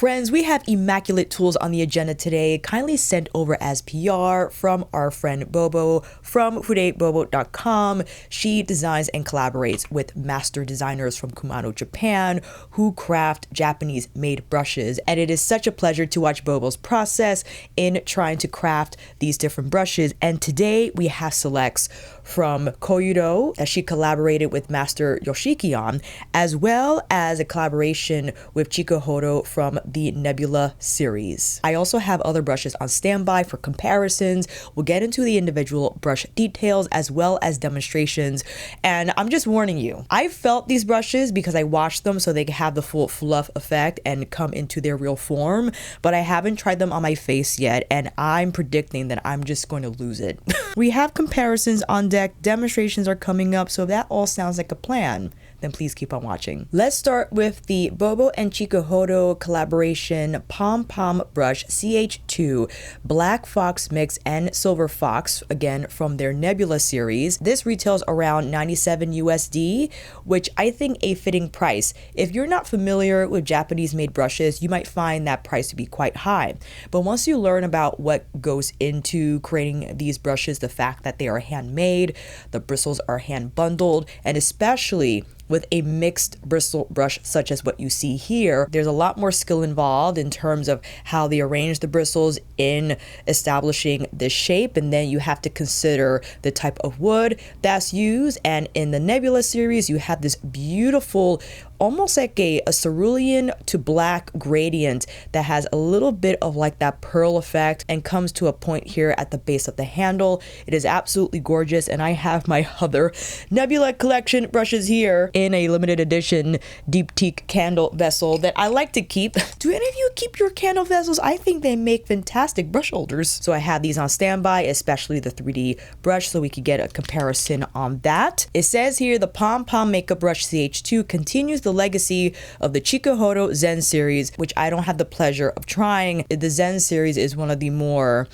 Friends, we have immaculate tools on the agenda today, kindly sent over as PR from our friend Bobo from FudeBobo.com. She designs and collaborates with master designers from Kumano, Japan, who craft Japanese-made brushes. And it is such a pleasure to watch Bobo's process in trying to craft these different brushes. And today we have selects from Koyudo that she collaborated with master Yoshiki on, as well as a collaboration with Chikuhodo from the Nebulae series. I also have other brushes on standby for comparisons. We'll get into the individual brush details as well as demonstrations. And I'm just warning you, I felt these brushes because I washed them so they can have the full fluff effect and come into their real form, but I haven't tried them on my face yet, and I'm predicting that I'm just going to lose it. We have comparisons on deck, demonstrations are coming up, so if that all sounds like a plan, then please keep on watching. Let's start with the Bobo and Chikuhodo collaboration Pom Pom Brush CH2 Black Fox Mix and Silver Fox, again from their Nebula series. This retails around 97 USD, which I think a fitting price. If you're not familiar with Japanese made brushes, you might find that price to be quite high. But once you learn about what goes into creating these brushes, the fact that they are handmade, the bristles are hand bundled, and especially with a mixed bristle brush such as what you see here, there's a lot more skill involved in terms of how they arrange the bristles in establishing the shape, and then you have to consider the type of wood that's used. And in the Nebula series, you have this beautiful, almost like a cerulean to black gradient that has a little bit of like that pearl effect and comes to a point here at the base of the handle. It is absolutely gorgeous, and I have my other Nebulae Collection brushes here in a limited edition deep teak candle vessel that I like to keep. Do any of you keep your candle vessels? I think they make fantastic brush holders. So I have these on standby, especially the 3D brush, so we could get a comparison on that. It says here the Pom Pom Makeup Brush CH2 continues the legacy of the Chikuhodo Zen series, which I don't have the pleasure of trying. The Zen series is one of the more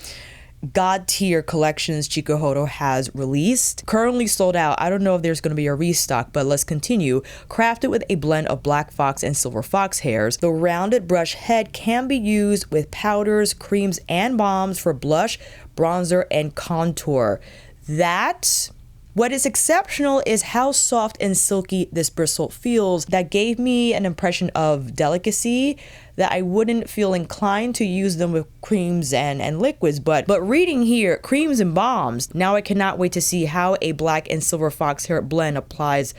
god tier collections Chikuhodo has released. Currently sold out. I don't know if there's going to be a restock, but let's continue. Crafted with a blend of black fox and silver fox hairs, the rounded brush head can be used with powders, creams, and balms for blush, bronzer, and contour. What is exceptional is how soft and silky this bristle feels. That gave me an impression of delicacy that I wouldn't feel inclined to use them with creams and liquids, but reading here, creams and balms, now I cannot wait to see how a black and silver fox hair blend applies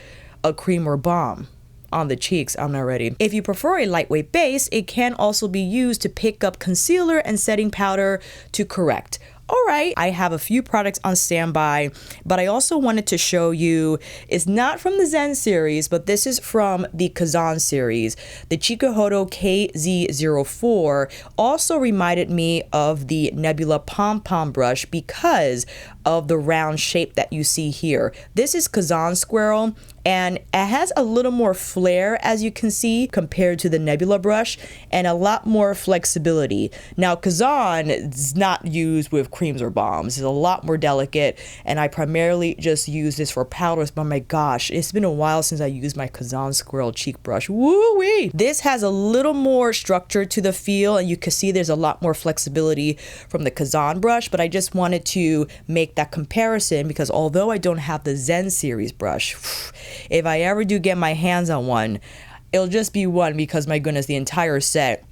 a cream or balm on the cheeks. I'm not ready. If you prefer a lightweight base, it can also be used to pick up concealer and setting powder to correct. All right, I have a few products on standby, but I also wanted to show you, it's not from the Zen series, but this is from the Kazan series. The Chikuhodo KZ04 also reminded me of the Nebula Pom Pom brush because of the round shape that you see here. This is Kazan Squirrel, and it has a little more flair, as you can see, compared to the Nebula brush, and a lot more flexibility. Now, Kazan is not used with creams or balms. It's a lot more delicate, and I primarily just use this for powders, but my gosh, it's been a while since I used my Kazan Squirrel cheek brush. Woo-wee! This has a little more structure to the feel, and you can see there's a lot more flexibility from the Kazan brush, but I just wanted to make that comparison because although I don't have the Zen series brush, if I ever do get my hands on one, it'll just be one because, my goodness, the entire set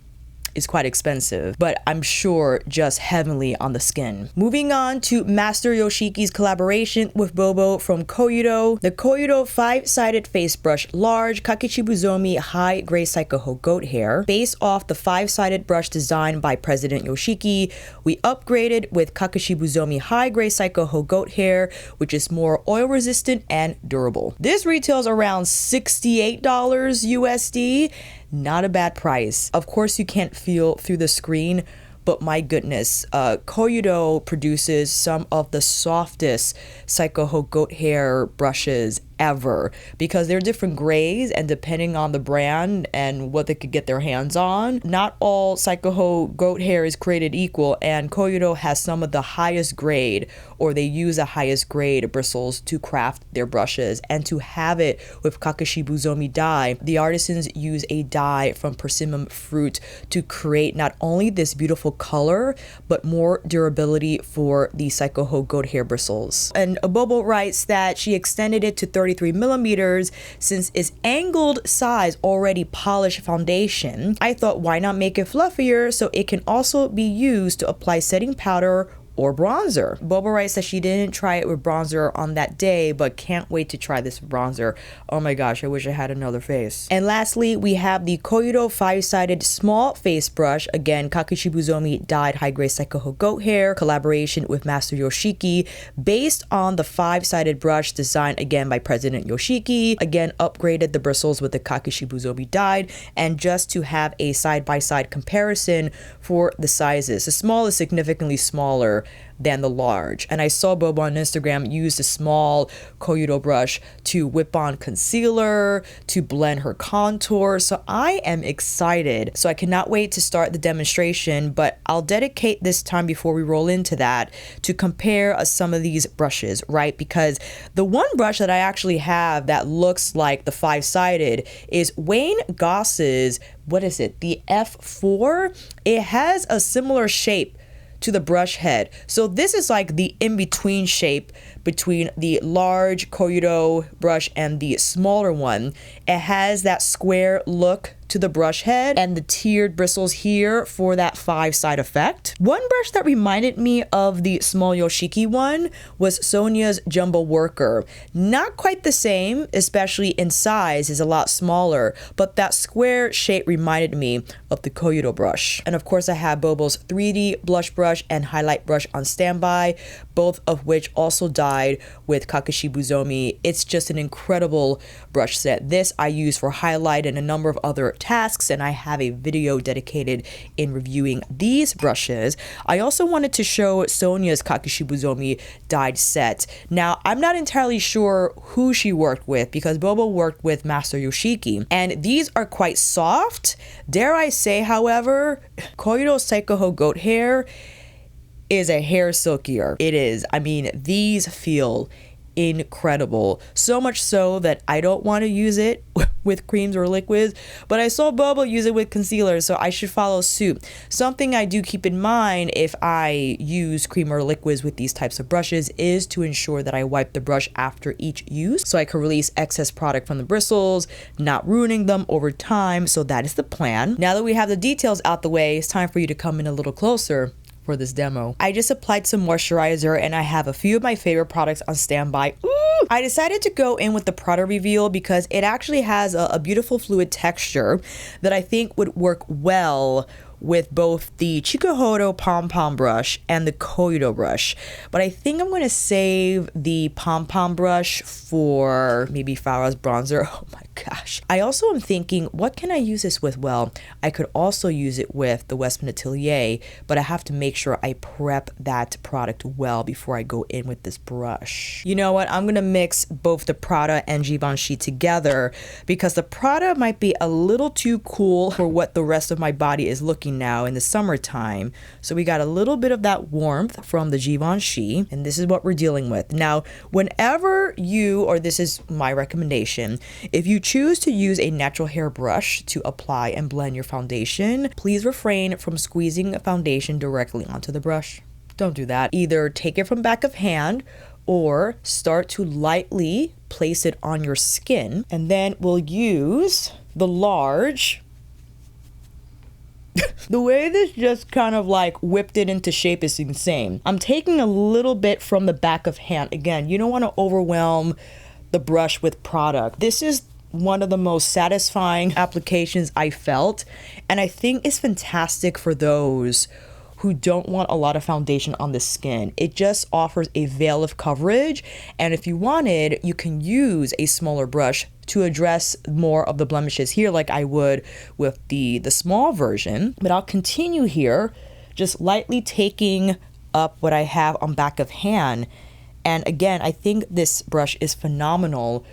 is quite expensive, but I'm sure just heavenly on the skin. Moving on to Master Yoshiki's collaboration with Bobo from Koyudo. The Koyudo 5-sided face brush large Kakishibuzomi high gray saikoho goat hair. Based off the 5-sided brush designed by President Yoshiki, we upgraded with Kakishibuzomi high gray saikoho goat hair, which is more oil resistant and durable. This retails around $68 USD. Not a bad price. Of course, you can't feel through the screen, but my goodness, Koyudo produces some of the softest saikoho goat hair brushes ever, because they're different grades, and depending on the brand and what they could get their hands on, not all saikoho goat hair is created equal, and Koyudo has some of the highest grade, or they use the highest grade bristles to craft their brushes. And to have it with Kakashi Buzomi dye, the artisans use a dye from persimmon fruit to create not only this beautiful color, but more durability for the saikoho goat hair bristles. And Bobo writes that she extended it to 33 millimeters since its angled size already polished foundation. I thought, why not make it fluffier so it can also be used to apply setting powder or bronzer. Bobo writes that she didn't try it with bronzer on that day, but can't wait to try this bronzer. Oh my gosh, I wish I had another face. And lastly, we have the Koyudo 5-sided small face brush. Again, Kakashi Buzomi dyed high-grade saikoho goat hair, collaboration with Master Yoshiki, based on the 5-sided brush designed again by President Yoshiki. Again, upgraded the bristles with the Kakashi Buzomi dyed, and just to have a side-by-side comparison for the sizes. The small is significantly smaller than the large. And I saw Bobo on Instagram use the small Koyudo brush to whip on concealer, to blend her contour. So I am excited. So I cannot wait to start the demonstration, but I'll dedicate this time before we roll into that to compare some of these brushes, right? Because the one brush that I actually have that looks like the 5-sided is Wayne Goss's, what is it? The F4. It has a similar shape to the brush head. So this is like the in-between shape between the large Koyudo brush and the smaller one. It has that square look to the brush head and the tiered bristles here for that 5-side effect. One brush that reminded me of the small Yoshiki one was Sonia's Jumbo Worker. Not quite the same, especially in size, is a lot smaller, but that square shape reminded me of the Koyudo brush. And of course I have Bobo's 3D blush brush and highlight brush on standby, both of which also dyed with Kakashi Buzomi. It's just an incredible brush set. This I use for highlight and a number of other tasks, and I have a video dedicated in reviewing these brushes. I also wanted to show Sonia's Kakashi Buzomi dyed set. Now, I'm not entirely sure who she worked with, because Bobo worked with Master Yoshiki, and these are quite soft. Dare I say, however, Koyudo saikoho goat hair is a hair silkier. It is. I mean, these feel incredible. So much so that I don't want to use it with creams or liquids, but I saw Bobo use it with concealer, so I should follow suit. Something I do keep in mind if I use cream or liquids with these types of brushes is to ensure that I wipe the brush after each use so I can release excess product from the bristles, not ruining them over time. So that is the plan. Now that we have the details out the way, it's time for you to come in a little closer for this demo. I just applied some moisturizer, and I have a few of my favorite products on standby. Ooh! I decided to go in with the Prada Reveal because it actually has a beautiful fluid texture that I think would work well with both the Chikuhodo Pom Pom brush and the Koyudo brush. But I think I'm going to save the Pom Pom brush for maybe Farah's bronzer. Oh my gosh. I also am thinking, what can I use this with? Well, I could also use it with the Westman Atelier, but I have to make sure I prep that product well before I go in with this brush. You know what? I'm going to mix both the Prada and Givenchy together because the Prada might be a little too cool for what the rest of my body is looking now in the summertime. So we got a little bit of that warmth from the Givenchy, and this is what we're dealing with. Now, whenever you, or this is my recommendation, if you choose to use a natural hair brush to apply and blend your foundation, please refrain from squeezing foundation directly onto the brush. Don't do that. Either take it from back of hand or start to lightly place it on your skin, and then we'll use the large. The way this just kind of like whipped it into shape is insane. I'm taking a little bit from the back of hand. Again, you don't want to overwhelm the brush with product. This is one of the most satisfying applications I felt, and I think it's fantastic for those who don't want a lot of foundation on the skin. It just offers a veil of coverage, and if you wanted, you can use a smaller brush to address more of the blemishes here like I would with the small version. But I'll continue here, just lightly taking up what I have on back of hand. And again, I think this brush is phenomenal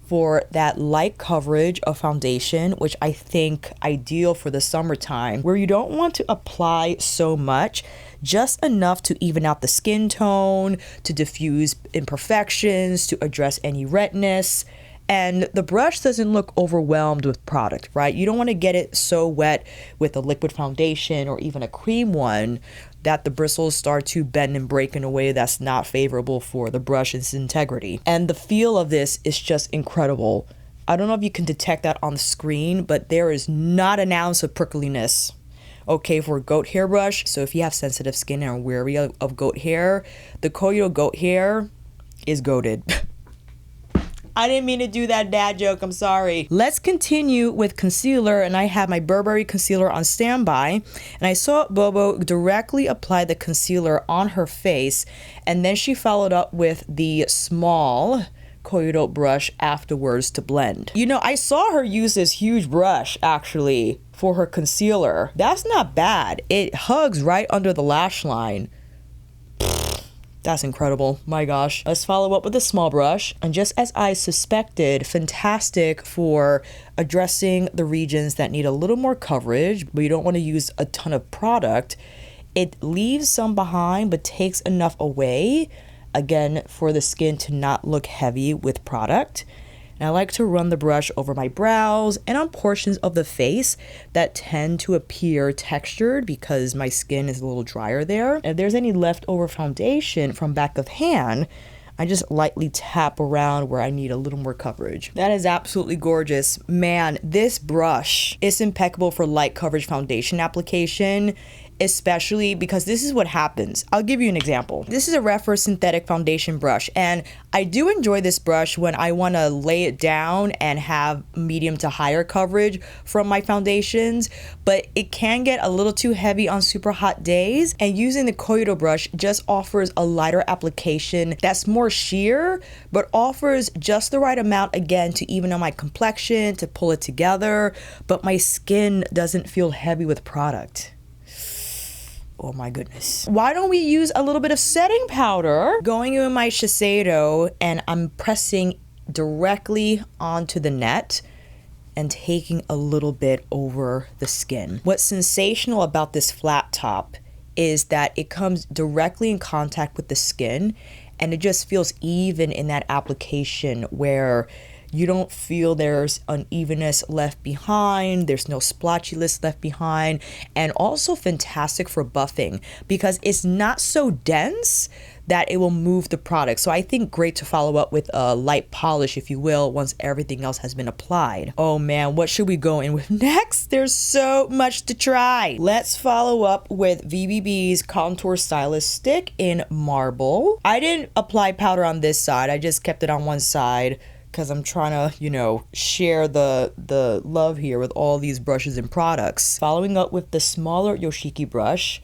for that light coverage of foundation, which I think ideal for the summertime, where you don't want to apply so much, just enough to even out the skin tone, to diffuse imperfections, to address any redness. And the brush doesn't look overwhelmed with product, right? You don't want to get it so wet with a liquid foundation or even a cream one that the bristles start to bend and break in a way that's not favorable for the brush's integrity. And the feel of this is just incredible. I don't know if you can detect that on the screen, but there is not an ounce of prickliness. Okay, for a goat hair brush, so if you have sensitive skin and are wary of goat hair, the Koyudo goat hair is goated. I didn't mean to do that dad joke, I'm sorry. Let's continue with concealer, and I have my Burberry concealer on standby, and I saw Bobo directly apply the concealer on her face, and then she followed up with the small Koyudo brush afterwards to blend. You know, I saw her use this huge brush actually for her concealer. That's not bad. It hugs right under the lash line. That's incredible. My gosh. Let's follow up with a small brush. And just as I suspected, fantastic for addressing the regions that need a little more coverage, but you don't want to use a ton of product. It leaves some behind, but takes enough away, again, for the skin to not look heavy with product. And I like to run the brush over my brows and on portions of the face that tend to appear textured because my skin is a little drier there. And if there's any leftover foundation from back of hand, I just lightly tap around where I need a little more coverage. That is absolutely gorgeous. Man, this brush is impeccable for light coverage foundation application, especially because this is what happens. I'll give you an example. This is a Refer synthetic foundation brush, and I do enjoy this brush when I want to lay it down and have medium to higher coverage from my foundations, but it can get a little too heavy on super hot days, and using the Koyudo brush just offers a lighter application that's more sheer, but offers just the right amount, again, to even out my complexion, to pull it together, but my skin doesn't feel heavy with product. Oh my goodness. Why don't we use a little bit of setting powder? Going in my Shiseido, and I'm pressing directly onto the net and taking a little bit over the skin. What's sensational about this flat top is that it comes directly in contact with the skin, and it just feels even in that application where you don't feel there's unevenness left behind, there's no splotchiness left behind, and also fantastic for buffing because it's not so dense that it will move the product. So I think great to follow up with a light polish, if you will, once everything else has been applied. Oh man, what should we go in with next? There's so much to try. Let's follow up with VBB's Contour Stylist Stick in Marble. I didn't apply powder on this side, I just kept it on one side because I'm trying to, you know, share the love here with all these brushes and products. Following up with the smaller Yoshiki brush,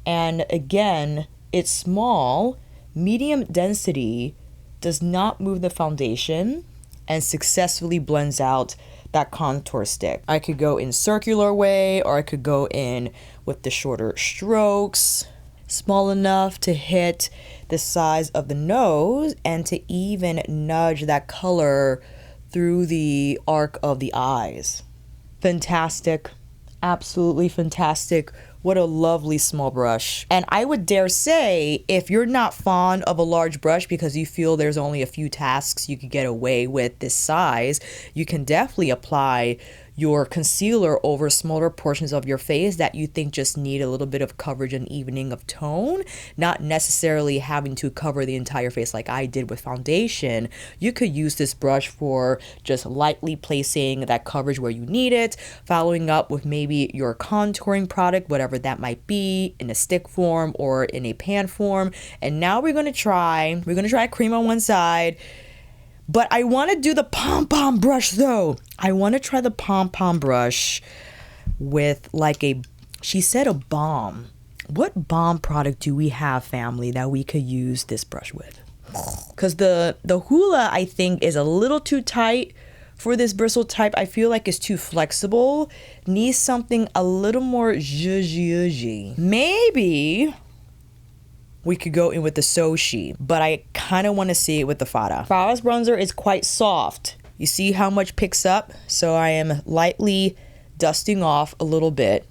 and again, it's small, medium density, does not move the foundation, and successfully blends out that contour stick. I could go in circular way, or I could go in with the shorter strokes, small enough to hit the size of the nose and to even nudge that color through the arc of the eyes. Fantastic, absolutely fantastic. What a lovely small brush. And I would dare say, if you're not fond of a large brush because you feel there's only a few tasks you could get away with this size, you can definitely apply your concealer over smaller portions of your face that you think just need a little bit of coverage and evening of tone, not necessarily having to cover the entire face like I did with foundation. You could use this brush for just lightly placing that coverage where you need it, following up with maybe your contouring product, whatever that might be, in a stick form or in a pan form. And now we're gonna try cream on one side. But I want to do the pom pom brush though. I want to try the pom pom brush with like she said a balm. What balm product do we have, family, that we could use this brush with? Because the hula, I think, is a little too tight for this bristle type. I feel like it's too flexible. Needs something a little more zhuzhy. Maybe we could go in with the Soshi, but I kind of want to see it with the Fada. Fada's bronzer is quite soft You see how much picks up? So I am lightly dusting off a little bit.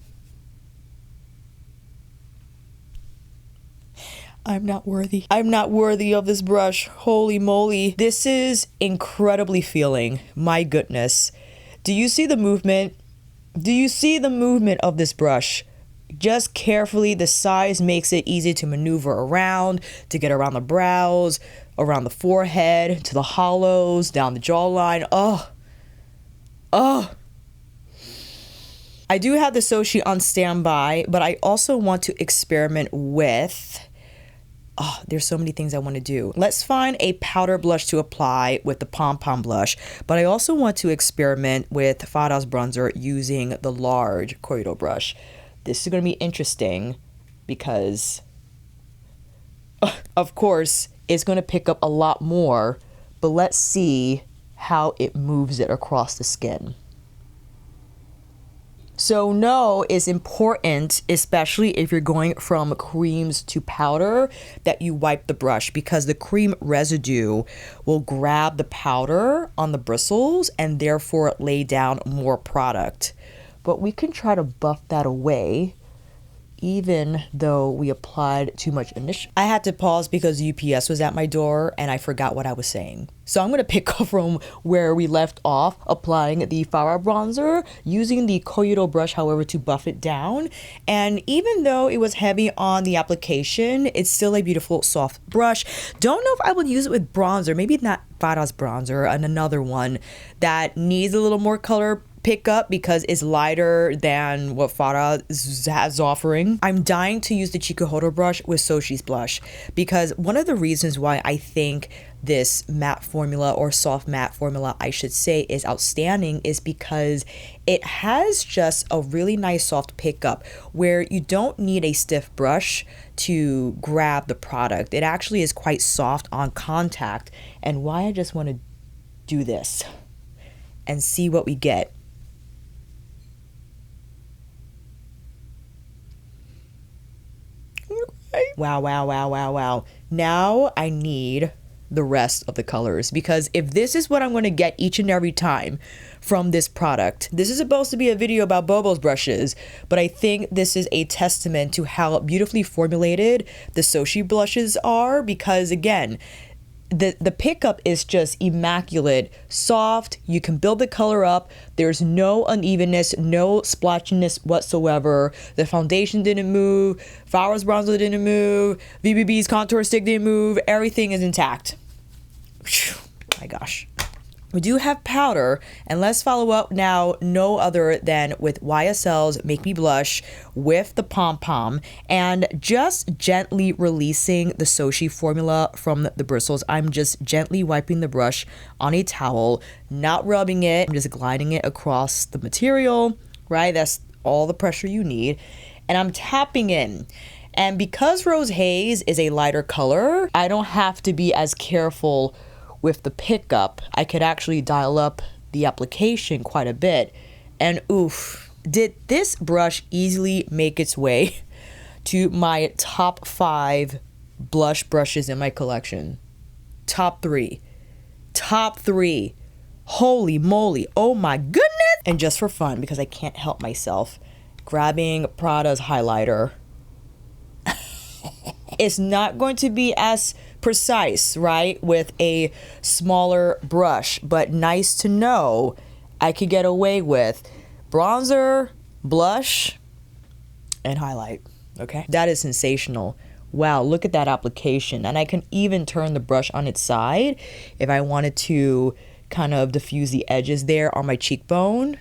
I'm not worthy. I'm not worthy of this brush. Holy moly. This is incredibly feeling. My goodness. Do you see the movement? Do you see the movement of this brush? Just carefully, the size makes it easy to maneuver around, to get around the brows, around the forehead, to the hollows, down the jawline. Oh. I do have the Soshi on standby, but I also want to experiment with... there's so many things I want to do. Let's find a powder blush to apply with the Pom Pom blush, but I also want to experiment with Fada's bronzer using the large Koyudo brush. This is going to be interesting because, of course, it's going to pick up a lot more, but let's see how it moves it across the skin. So no, it's important, especially if you're going from creams to powder, that you wipe the brush because the cream residue will grab the powder on the bristles and therefore lay down more product. But we can try to buff that away even though we applied too much initial. I had to pause because UPS was at my door and I forgot what I was saying. So I'm going to pick up from where we left off, applying the Fara bronzer, using the Koyudo brush, however, to buff it down. And even though it was heavy on the application, it's still a beautiful soft brush. Don't know if I would use it with bronzer, maybe not Fara's bronzer, and another one that needs a little more color pick up because it's lighter than what Fara has offering. I'm dying to use the Chikuhodo brush with Soshi's blush because one of the reasons why I think this matte formula, or soft matte formula I should say, is outstanding is because it has just a really nice soft pickup where you don't need a stiff brush to grab the product. It actually is quite soft on contact, and why I just want to do this and see what we get. Wow, wow, wow, wow, wow. Now I need the rest of the colors, because if this is what I'm going to get each and every time from this product, this is supposed to be a video about Bobo's brushes, but I think this is a testament to how beautifully formulated the Soshi blushes are, because again, the pickup is just immaculate, soft. You can build the color up. There's no unevenness, no splotchiness whatsoever. The foundation didn't move. Fara's bronzer didn't move. VBB's contour stick didn't move. Everything is intact. Whew, my gosh. We do have powder, and let's follow up now no other than with YSL's Make Me Blush with the Pom Pom, and just gently releasing the Soshi formula from the bristles. I'm just gently wiping the brush on a towel, not rubbing it. I'm just gliding it across the material, right? That's all the pressure you need. And I'm tapping in. And because Rose Haze is a lighter color, I don't have to be as careful with the pickup. I could actually dial up the application quite a bit. And oof, did this brush easily make its way to my top 5 blush brushes in my collection. Top 3. Holy moly, oh my goodness. And just for fun, because I can't help myself, grabbing Prada's highlighter. It's not going to be as precise, right, with a smaller brush, but nice to know I could get away with bronzer, blush, and highlight. Okay, that is sensational. Wow, look at that application. And I can even turn the brush on its side if I wanted to kind of diffuse the edges there on my cheekbone.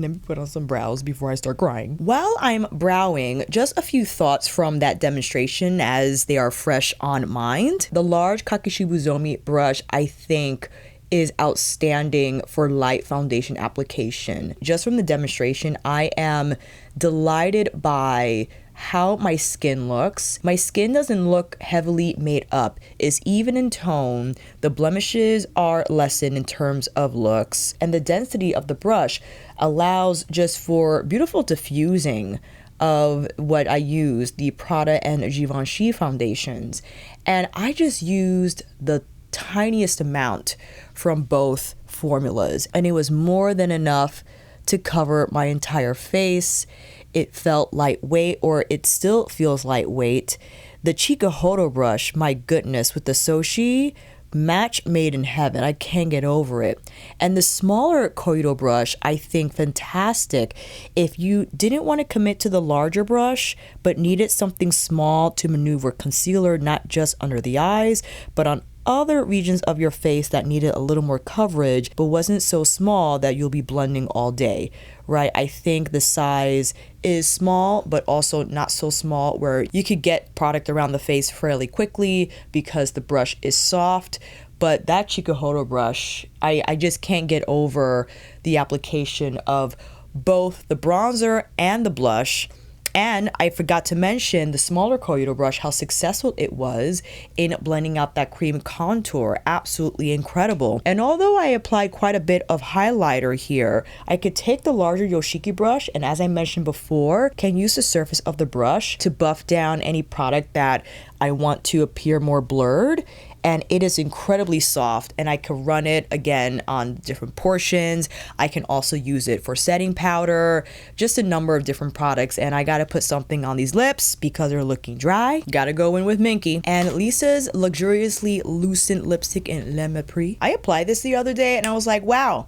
Let me put on some brows before I start crying. While I'm browing, just a few thoughts from that demonstration as they are fresh on mind. The large Kakishibuzomi brush, I think, is outstanding for light foundation application. Just from the demonstration, I am delighted by how my skin looks. My skin doesn't look heavily made up. It's even in tone. The blemishes are lessened in terms of looks, and the density of the brush allows just for beautiful diffusing of what I used, the Prada and Givenchy foundations. And I just used the tiniest amount from both formulas, and it was more than enough to cover my entire face. It felt lightweight, or it still feels lightweight. The Chikuhodo brush, my goodness, with the Soshi, match made in heaven. I can't get over it. And the smaller Koyudo brush, I think fantastic if you didn't want to commit to the larger brush but needed something small to maneuver concealer, not just under the eyes but on other regions of your face that needed a little more coverage but wasn't so small that you'll be blending all day, right? I think the size is small but also not so small where you could get product around the face fairly quickly because the brush is soft. But that Chikuhodo brush, I just can't get over the application of both the bronzer and the blush. And I forgot to mention the smaller Koyudo brush, how successful it was in blending out that cream contour. Absolutely incredible. And although I applied quite a bit of highlighter here, I could take the larger Yoshiki brush and, as I mentioned before, can use the surface of the brush to buff down any product that I want to appear more blurred. And it is incredibly soft, and I can run it again on different portions. I can also use it for setting powder, just a number of different products. And I gotta put something on these lips because they're looking dry. Gotta go in with Minky. And Lisa's Luxuriously Lucent Lipstick in Le Mépris. I applied this the other day and I was like, wow,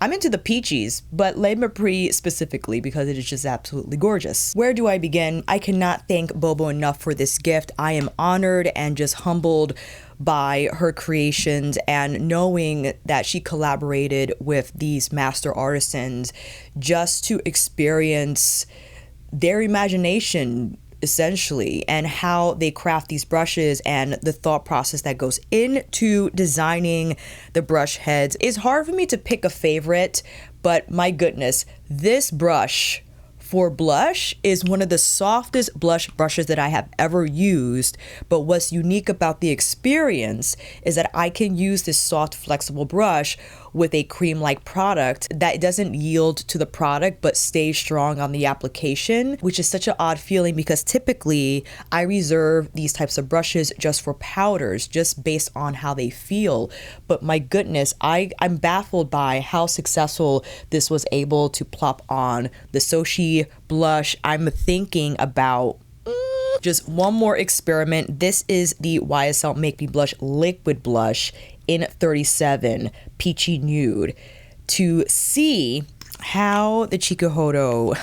I'm into the peaches, but Le Mépris specifically because it is just absolutely gorgeous. Where do I begin? I cannot thank Bobo enough for this gift. I am honored and just humbled by her creations and knowing that she collaborated with these master artisans just to experience their imagination essentially, and how they craft these brushes and the thought process that goes into designing the brush heads. It's hard for me to pick a favorite, but my goodness, this brush for blush is one of the softest blush brushes that I have ever used. But what's unique about the experience is that I can use this soft, flexible brush with a cream-like product that doesn't yield to the product but stays strong on the application, which is such an odd feeling because typically I reserve these types of brushes just for powders, just based on how they feel. But my goodness, I'm baffled by how successful this was able to plop on the Soshi blush. I'm thinking about just one more experiment. This is the YSL Make Me Blush Liquid Blush in 37 Peachy Nude, to see how the Chikuhodo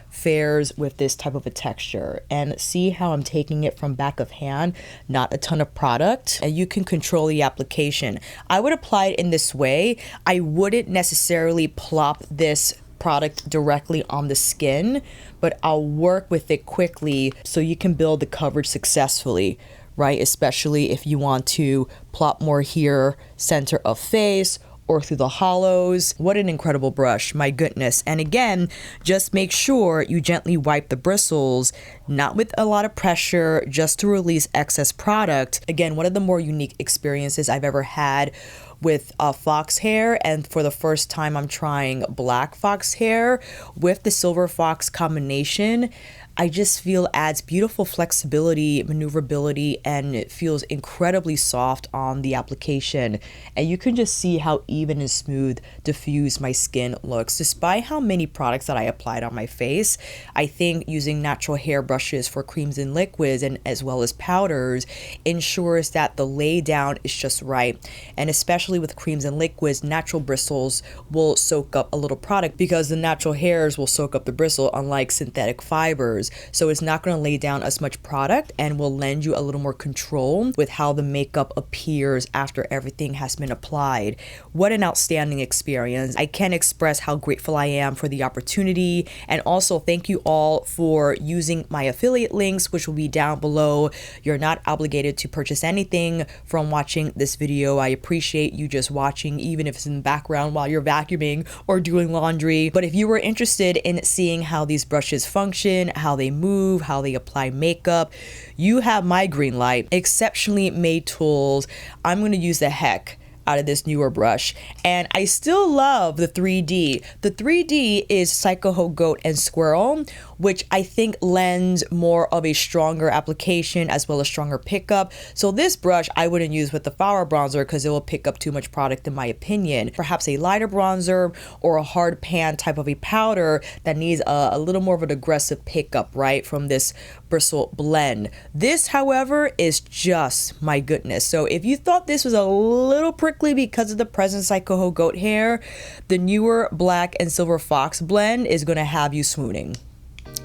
fares with this type of a texture and see how I'm taking it from back of hand, not a ton of product, and you can control the application. I would apply it in this way. I wouldn't necessarily plop this product directly on the skin, but I'll work with it quickly so you can build the coverage successfully, right? Especially if you want to plop more here, center of face, or through the hollows. What an incredible brush, my goodness. And again, just make sure you gently wipe the bristles, not with a lot of pressure, just to release excess product. Again, one of the more unique experiences I've ever had with fox hair, and for the first time I'm trying black fox hair with the silver fox combination. I just feel adds beautiful flexibility, maneuverability, and it feels incredibly soft on the application. And you can just see how even and smooth diffused my skin looks. Despite how many products that I applied on my face, I think using natural hair brushes for creams and liquids and as well as powders ensures that the lay down is just right. And especially with creams and liquids, natural bristles will soak up a little product because the natural hairs will soak up the bristle, unlike synthetic fibers. So it's not going to lay down as much product and will lend you a little more control with how the makeup appears after everything has been applied. What an outstanding experience. I can't express how grateful I am for the opportunity, and also thank you all for using my affiliate links, which will be down below. You're not obligated to purchase anything from watching this video. I appreciate you just watching, even if it's in the background while you're vacuuming or doing laundry. But if you were interested in seeing how these brushes function, how they move, how they apply makeup, you have my green light. Exceptionally made tools. I'm going to use the heck out of this newer brush, and I still love the 3D. The 3D is saikoho, goat, and squirrel, which I think lends more of a stronger application as well as stronger pickup. So this brush I wouldn't use with the flower bronzer because it will pick up too much product in my opinion. Perhaps a lighter bronzer or a hard pan type of a powder that needs a little more of an aggressive pickup, right, from this bristle blend. This, however, is just my goodness. So if you thought this was a little prickly because of the present saikoho goat hair, the newer black and silver fox blend is going to have you swooning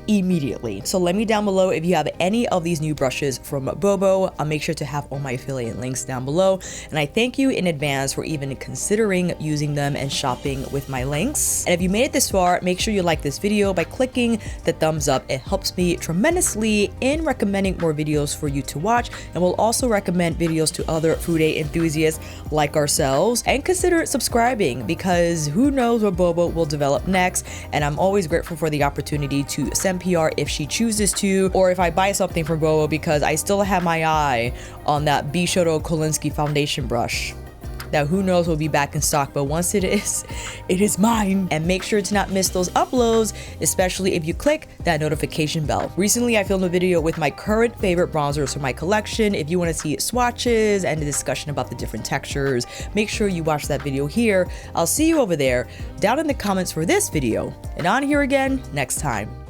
immediately. So let me down below if you have any of these new brushes from Bobo. I'll make sure to have all my affiliate links down below, and I thank you in advance for even considering using them and shopping with my links. And if you made it this far, make sure you like this video by clicking the thumbs up. It helps me tremendously in recommending more videos for you to watch, and will also recommend videos to other Fude enthusiasts like ourselves. And consider subscribing because who knows what Bobo will develop next, and I'm always grateful for the opportunity to send PR if she chooses to, or if I buy something from Bobo, because I still have my eye on that Bishoto Kolinsky foundation brush that who knows will be back in stock, but once it is mine. And make sure to not miss those uploads, especially if you click that notification bell. Recently I filmed a video with my current favorite bronzers from my collection. If you want to see swatches and a discussion about the different textures, make sure you watch that video here. I'll see you over there down in the comments for this video, and on here again next time.